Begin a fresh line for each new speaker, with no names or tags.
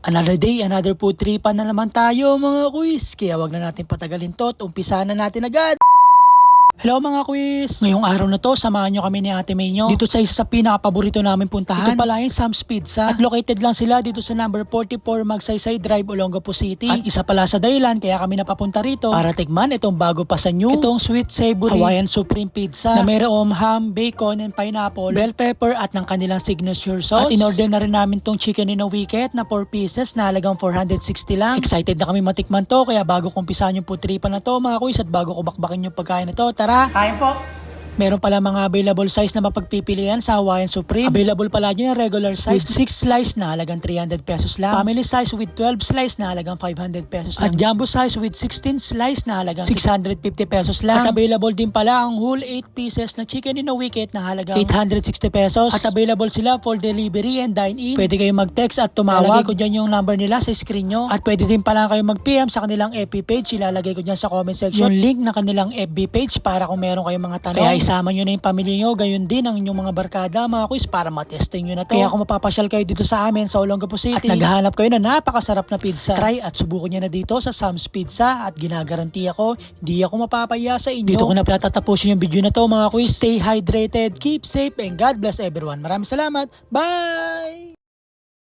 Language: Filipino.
Another day, another food tripan na naman tayo mga quiz. Kaya wag na natin patagalin to at umpisahan na natin agad. Hello mga quiz! Ngayong araw na to, samahan nyo kami ni Ate May nyo dito sa isa sa pinaka-paborito namin puntahan. Ito pala yung Sam's Pizza. At located lang sila dito sa number 44 Magsaysay Drive, Olongapo City. At isa pala sa dahilan kaya kami napapunta rito para tikman itong bago pa sa new, itong sweet savory Hawaiian Supreme Pizza na mayroong ham, bacon, and pineapple, bell pepper at ng kanilang signature sauce. At in-order na rin namin tong chicken in a wicket na 4 pieces na halagang 460 lang. Excited na kami matikman to kaya bago kong umpisahan yung food tripan na to mga quiz at bago ko bakbakin yung pagkain na to, tara! Kain po! Meron pala mga available size na mapagpipilian sa Hawaiian Supreme. Available pala dyan yung regular size with 6 slice na halagang 300 pesos lang. Family size with 12 slice na halagang 500 pesos lang. At jumbo size with 16 slice na halagang 650 pesos lang. At available din pala ang whole 8 pieces na chicken in a wicket na halagang 860 pesos. At available sila for delivery and dine-in. Pwede kayong mag-text at tumawag. Ilalagay ko dyan yung number nila sa screen nyo. At pwede din pala kayong mag-PM sa kanilang FB page. Ilalagay ko dyan sa comment section yung link na kanilang FB page para kung meron kayong mga tanong. Kaya isama nyo na yung pamilya nyo, gayon din ang inyong mga barkada, mga quiz, para matesting nyo na to. Kaya kung mapapasyal kayo dito sa amin sa Olongapo City at naghahanap kayo na napakasarap na pizza, try at subukan nyo na dito sa Sam's Pizza at ginagaranti ako, hindi ako mapapaya sa inyo. Dito ko na pala tatapusin yung video na to mga quiz. Stay hydrated, keep safe, and God bless everyone. Maraming salamat. Bye!